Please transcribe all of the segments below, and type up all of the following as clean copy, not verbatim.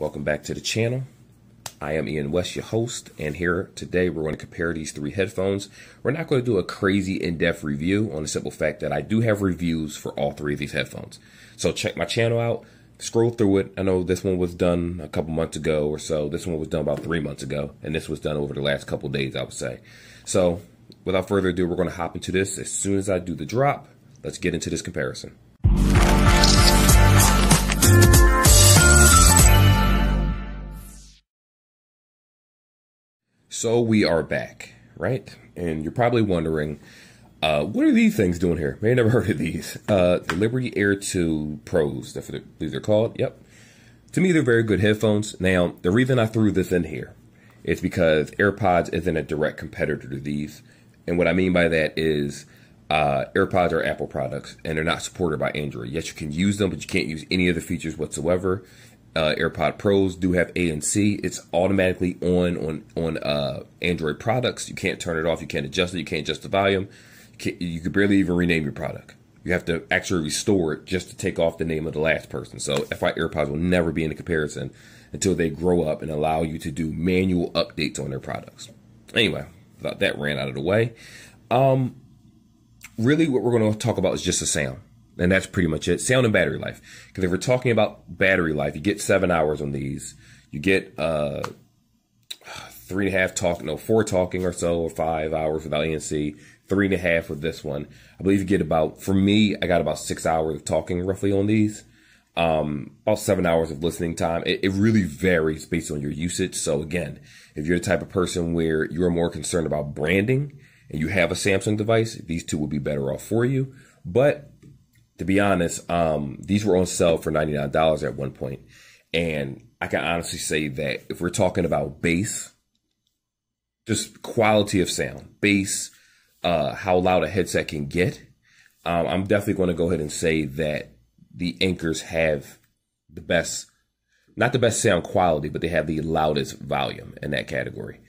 Welcome back to the channel. I am Ian West, your host, and here today we're going to compare these three headphones. We're not going to do a crazy in-depth review on the simple fact that I do have reviews for all three of these headphones. So check my channel out, scroll through it. I know this one was done a couple months ago or so. This one was done about 3 months ago, and this was done over the last couple days, I would say. So without further ado, we're going to hop into this as soon as I do the drop. Let's get into this comparison. So we are back, right? And you're probably wondering, what are these things doing here? May have never heard of these. The Liberty Air 2 Pros, that's what these are called. Yep. To me, they're very good headphones. Now, the reason I threw this in here is because AirPods isn't a direct competitor to these. And what I mean by that is AirPods are Apple products, and they're not supported by Android. Yes, you can use them, but you can't use any of the features whatsoever. AirPod Pros do have ANC. It's automatically on Android products. You can't turn it off. You can't adjust it. You can't adjust the volume. You could barely even rename your product. You have to actually restore it just to take off the name of the last person. So that's why AirPods will never be in a comparison until they grow up and allow you to do manual updates on their products. Anyway, thought that ran out of the way. Really what we're going to talk about is just the sound. And that's pretty much it. Sound and battery life. Because if we're talking about battery life, you get 7 hours on these. You get 4 talking or so, or 5 hours without ANC. 3.5 with this one. I believe you get about, for me, I got about 6 hours of talking roughly on these. About 7 hours of listening time. It really varies based on your usage. So again, if you're the type of person where you're more concerned about branding and you have a Samsung device, these two would be better off for you. But to be honest, these were on sale for $99 at one point. And I can honestly say that if we're talking about bass, just quality of sound, bass, how loud a headset can get, I'm definitely going to go ahead and say that the Anchors have the best, not the best sound quality, but they have the loudest volume in that category.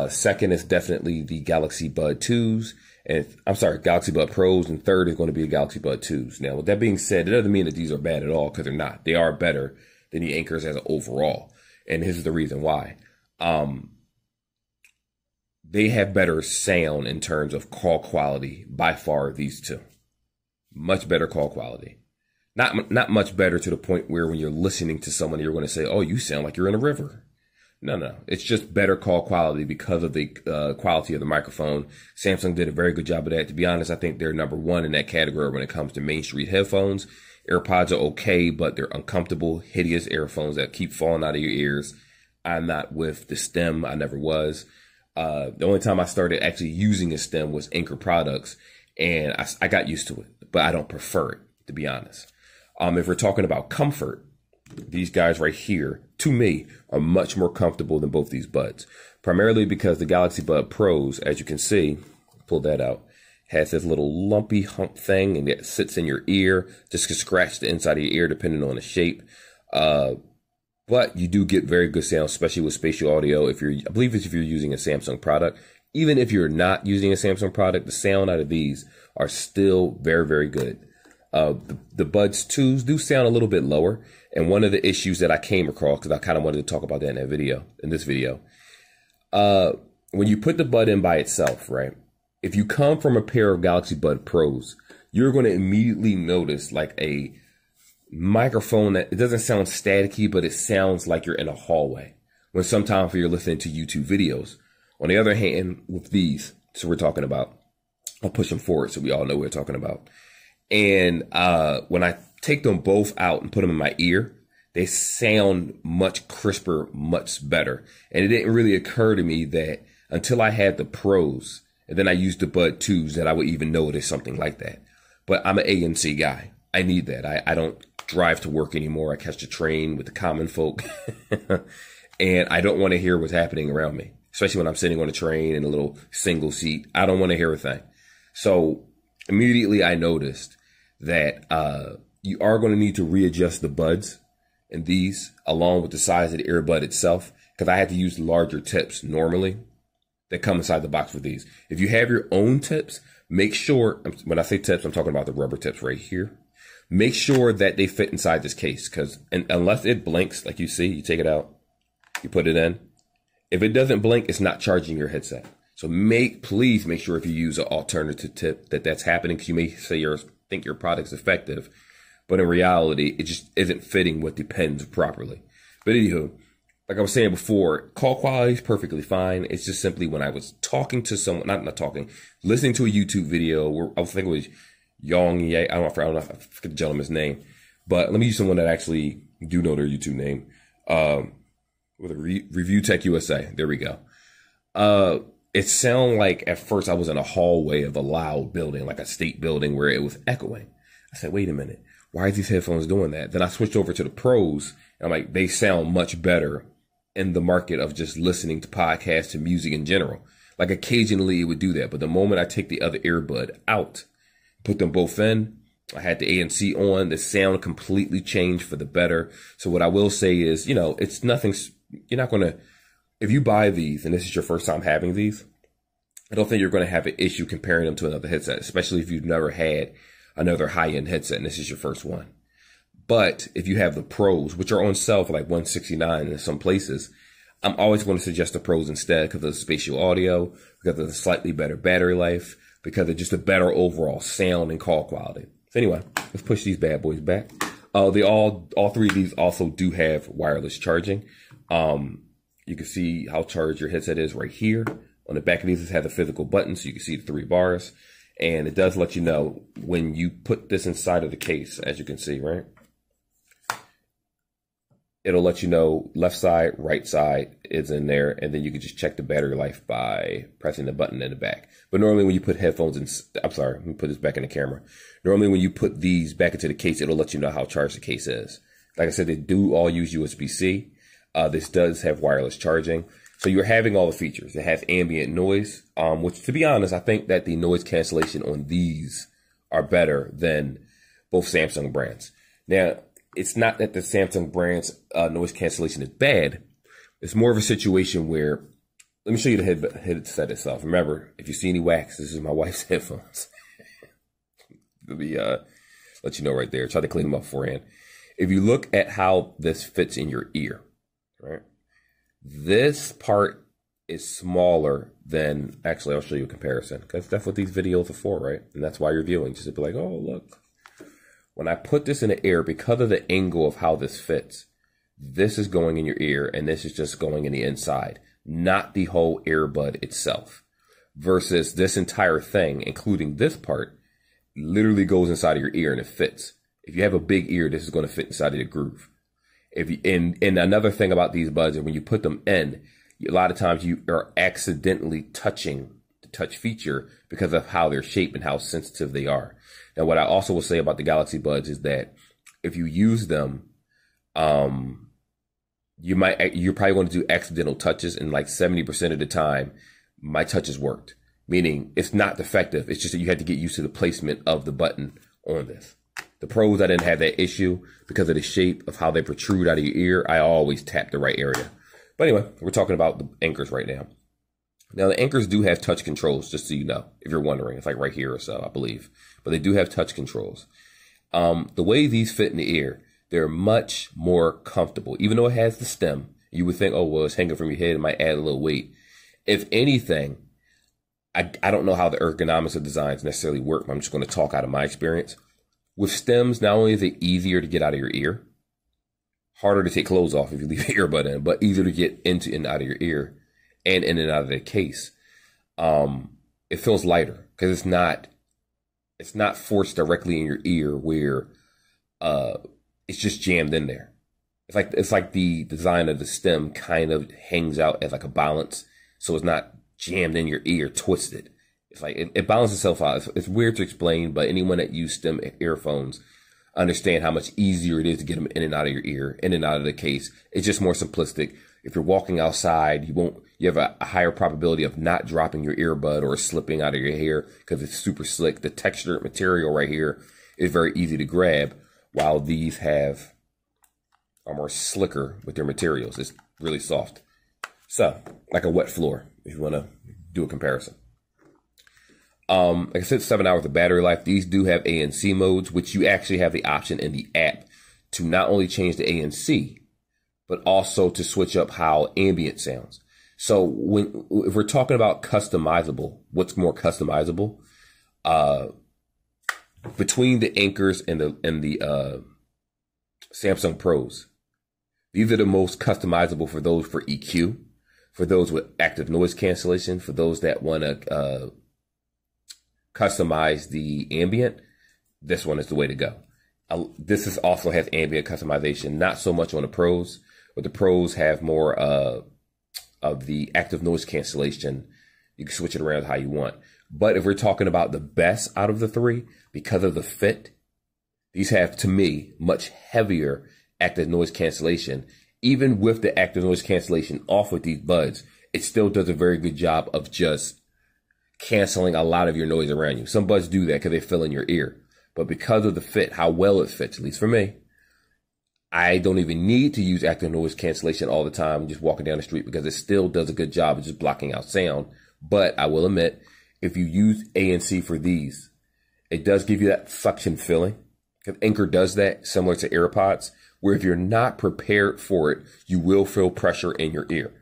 Second is definitely the Galaxy Bud 2s. And I'm sorry, Galaxy Bud Pros, and third is going to be a Galaxy Bud 2s. Now, with that being said, it doesn't mean that these are bad at all, because they're not. They are better than the Anchors as an overall. And this is the reason why. They have better sound in terms of call quality by far, these two. Much better call quality. Not much better to the point where when you're listening to someone, you're going to say, oh, you sound like you're in a river. No. It's just better call quality because of the quality of the microphone. Samsung did a very good job of that. To be honest, I think they're number one in that category when it comes to Main Street headphones. AirPods are okay, but they're uncomfortable, hideous earphones that keep falling out of your ears. I'm not with the stem. I never was. The only time I started actually using a stem was Anchor products, and I got used to it, but I don't prefer it, to be honest. If we're talking about comfort, these guys right here, to me, are much more comfortable than both these buds. Primarily because the Galaxy Bud Pros, as you can see, pull that out, has this little lumpy hump thing, and it sits in your ear, just to scratch the inside of your ear depending on the shape. But you do get very good sound, especially with spatial audio. I believe it's if you're using a Samsung product. Even if you're not using a Samsung product, the sound out of these are still very, very good. The Buds 2s do sound a little bit lower. And one of the issues that I came across, because I kind of wanted to talk about that in this video, when you put the Bud in by itself, right? If you come from a pair of Galaxy Bud Pros, you're going to immediately notice like a microphone that it doesn't sound staticky, but it sounds like you're in a hallway when sometimes you're listening to YouTube videos. On the other hand, with these, so we're talking about, I'll push them forward so we all know what we're talking about. And when I take them both out and put them in my ear, they sound much crisper, much better. And it didn't really occur to me that until I had the Pros and then I used the Bud 2s that I would even notice something like that. But I'm an ANC guy. I need that. I don't drive to work anymore. I catch the train with the common folk. And I don't want to hear what's happening around me, especially when I'm sitting on a train in a little single seat. I don't want to hear a thing. So immediately I noticed that you are going to need to readjust the buds in these along with the size of the earbud itself, because I had to use larger tips normally that come inside the box with these. If you have your own tips, make sure, when I say tips, I'm talking about the rubber tips right here. Make sure that they fit inside this case, because unless it blinks, like you see, you take it out, you put it in. If it doesn't blink, it's not charging your headset. So please make sure if you use an alternative tip that's happening, because you may say think your product's effective, but in reality, it just isn't fitting with the pens properly. But anywho, like I was saying before, call quality is perfectly fine. It's just simply when I was talking to someone, not talking, listening to a YouTube video where I was thinking it was Yong Ye. I don't know, I forget the gentleman's name, but let me use someone that actually do know their YouTube name. With a Review Tech USA. There we go. It sounded like at first I was in a hallway of a loud building, like a state building where it was echoing. I said, wait a minute, why are these headphones doing that? Then I switched over to the Pros, and I'm like, they sound much better in the market of just listening to podcasts and music in general. Like occasionally it would do that, but the moment I take the other earbud out, put them both in, I had the ANC on, the sound completely changed for the better. So what I will say is, it's nothing, you're not going to, if you buy these and this is your first time having these, I don't think you're going to have an issue comparing them to another headset, especially if you've never had another high-end headset and this is your first one. But if you have the Pros, which are on sale for like $169 in some places, I'm always going to suggest the Pros instead because of the spatial audio, because of the slightly better battery life, because of just a better overall sound and call quality. So anyway, let's push these bad boys back. All three of these also do have wireless charging. You can see how charged your headset is right here. On the back of these, it has a physical button, so you can see the 3 bars. And it does let you know when you put this inside of the case, as you can see, right? It'll let you know left side, right side is in there, and then you can just check the battery life by pressing the button in the back. But normally when you put headphones in, I'm sorry, let me put this back in the camera. Normally when you put these back into the case, it'll let you know how charged the case is. Like I said, they do all use USB-C. This does have wireless charging. So you're having all the features. It has ambient noise, which to be honest, I think that the noise cancellation on these are better than both Samsung brands. Now, it's not that the Samsung brand's noise cancellation is bad. It's more of a situation where, let me show you the headset itself. Remember, if you see any wax, this is my wife's headphones. Let me let you know right there. Try to clean them up beforehand. If you look at how this fits in your ear, right? This part is smaller than, actually, I'll show you a comparison because that's what these videos are for, right? And that's why you're viewing, just to be like, oh, look. When I put this in the ear, because of the angle of how this fits, this is going in your ear and this is just going in the inside, not the whole earbud itself. Versus this entire thing, including this part, literally goes inside of your ear and it fits. If you have a big ear, this is going to fit inside of the groove. And another thing about these buds is when you put them in, a lot of times you are accidentally touching the touch feature because of how they're shaped and how sensitive they are. Now, what I also will say about the Galaxy Buds is that if you use them, you're probably going to do accidental touches, and like 70% of the time, my touches worked. Meaning it's not defective. It's just that you had to get used to the placement of the button on this. The Pros, I didn't have that issue because of the shape of how they protrude out of your ear. I always tap the right area. But anyway, we're talking about the anchors right now. Now, the anchors do have touch controls, just so you know, if you're wondering. It's like right here or so, I believe. But they do have touch controls. The way these fit in the ear, they're much more comfortable. Even though it has the stem, you would think, oh, well, it's hanging from your head. It might add a little weight. If anything, I don't know how the ergonomics of designs necessarily work. I'm just going to talk out of my experience. With stems, not only is it easier to get out of your ear, harder to take clothes off if you leave your earbud in, but easier to get into and out of your ear and in and out of the case. It feels lighter because it's not forced directly in your ear where it's just jammed in there. It's like the design of the stem kind of hangs out as like a balance, so it's not jammed in your ear, twisted. It's like it balances itself out. It's weird to explain, but anyone that use stem earphones understand how much easier it is to get them in and out of your ear, in and out of the case. It's just more simplistic. If you're walking outside, you have a higher probability of not dropping your earbud or slipping out of your hair because it's super slick. The textured material right here is very easy to grab, while these are more slicker with their materials. It's really soft. So, like a wet floor, if you want to do a comparison. Like I said, 7 hours of battery life. These do have ANC modes, which you actually have the option in the app to not only change the ANC, but also to switch up how ambient sounds. So if we're talking about customizable, what's more customizable? Between the Anchors and the Samsung Pros, these are the most customizable for those for EQ, for those with active noise cancellation, for those that want to customize the ambient. This one is the way to go. This is also has ambient customization, not so much on the Pros, but the Pros have more of the active noise cancellation. You can switch it around how you want. But if we're talking about the best out of the three, because of the fit, these have, to me, much heavier active noise cancellation. Even with the active noise cancellation off with these buds, it still does a very good job of just canceling a lot of your noise around you. Some buds do that because they fill in your ear. But because of the fit, how well it fits, at least for me, I don't even need to use active noise cancellation all the time just walking down the street, because it still does a good job of just blocking out sound. But I will admit, if you use ANC for these, it does give you that suction feeling. Because Anchor does that, similar to AirPods, where if you're not prepared for it, you will feel pressure in your ear.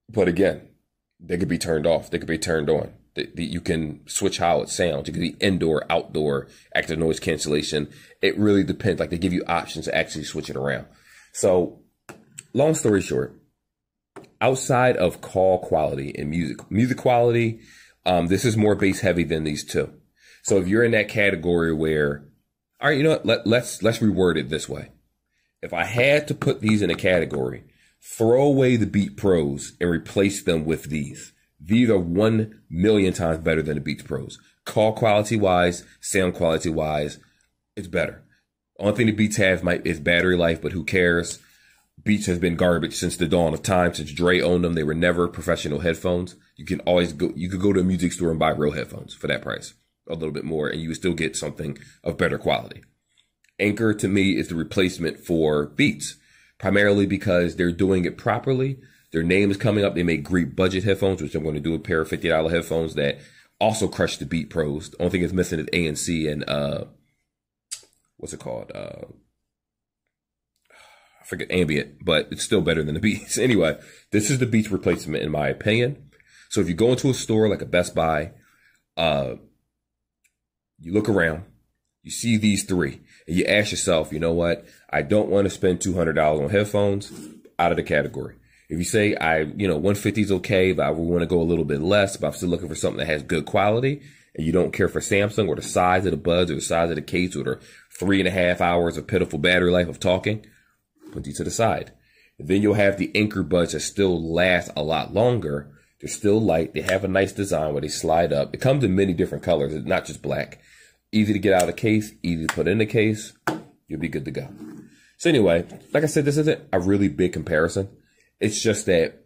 But again, they could be turned off. They could be turned on. You can switch how it sounds. You can be indoor, outdoor, active noise cancellation. It really depends. Like, they give you options to actually switch it around. So, long story short, outside of call quality and music quality, this is more bass heavy than these two. So if you're in that category where, all right, you know what, let's reword it this way. If I had to put these in a category, throw away the Beats Pros and replace them with these. These are 1,000,000 times better than the Beats Pros. Call quality wise, sound quality wise, it's better. Only thing the Beats have is battery life, but who cares? Beats has been garbage since the dawn of time. Since Dre owned them, they were never professional headphones. You could go to a music store and buy real headphones for that price, a little bit more, and you would still get something of better quality. Anchor, to me, is the replacement for Beats, primarily because they're doing it properly. Their name is coming up. They make great budget headphones, which I'm going to do a pair of $50 headphones that also crush the Beats Pros. The only thing that's missing is ANC and what's it called? I forget, ambient, but it's still better than the Beats. Anyway, this is the Beats replacement in my opinion. So if you go into a store like a Best Buy, you look around, you see these three, and you ask yourself, you know what? I don't want to spend $200 on headphones. Out of the category. If you say 150 is okay, but I want to go a little bit less, but I'm still looking for something that has good quality, and you don't care for Samsung or the size of the buds or the size of the case or the 3.5 hours of pitiful battery life of talking, put these to the side. And then you'll have the Anchor buds that still last a lot longer. They're still light. They have a nice design where they slide up. It comes in many different colors. It's not just black. Easy to get out of the case, easy to put in the case. You'll be good to go. So anyway, like I said, this isn't a really big comparison. It's just that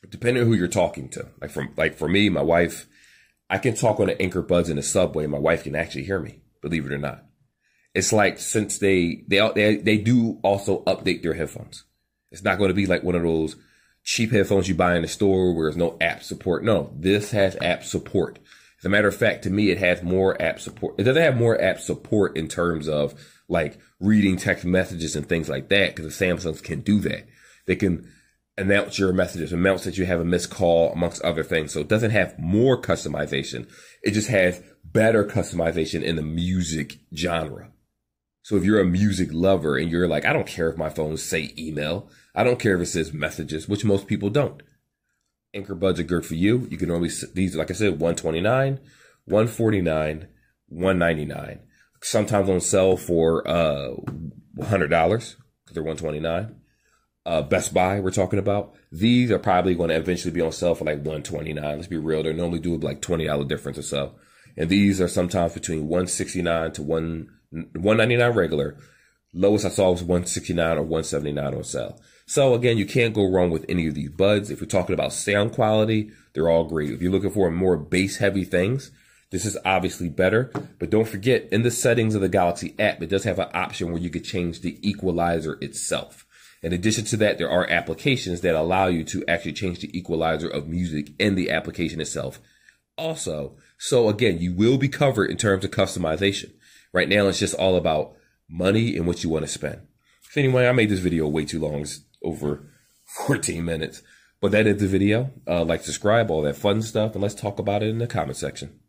depending on who you're talking to, like for me, my wife, I can talk on the Anchor buds in the subway. My wife can actually hear me, believe it or not. It's like, since they do also update their headphones. It's not going to be like one of those cheap headphones you buy in the store where there's no app support. No, this has app support. As a matter of fact, to me, it has more app support. It doesn't have more app support in terms of like reading text messages and things like that, because the Samsungs can do that. They can announce your messages, announce that you have a missed call, amongst other things. So it doesn't have more customization. It just has better customization in the music genre. So if you're a music lover and you're like, I don't care if my phones say email, I don't care if it says messages, which most people don't. Anchor buds are good for you. You can normally, these, like I said, $129, $149, $199. Sometimes on sale for $100 because they're $129. Best Buy, we're talking about. These are probably going to eventually be on sale for like $129. Let's be real. They normally do like $20 difference or so. And these are sometimes between $169 to $199 regular. Lowest I saw was $169 or $179 on sale. So again, you can't go wrong with any of these buds. If you're talking about sound quality, they're all great. If you're looking for more bass heavy things, this is obviously better. But don't forget, in the settings of the Galaxy app, it does have an option where you could change the equalizer itself. In addition to that, there are applications that allow you to actually change the equalizer of music in the application itself also. So again, you will be covered in terms of customization. Right now, it's just all about money and what you want to spend. So anyway, I made this video way too long. It's over 14 minutes. But that is the video. Like, subscribe, all that fun stuff. And let's talk about it in the comment section.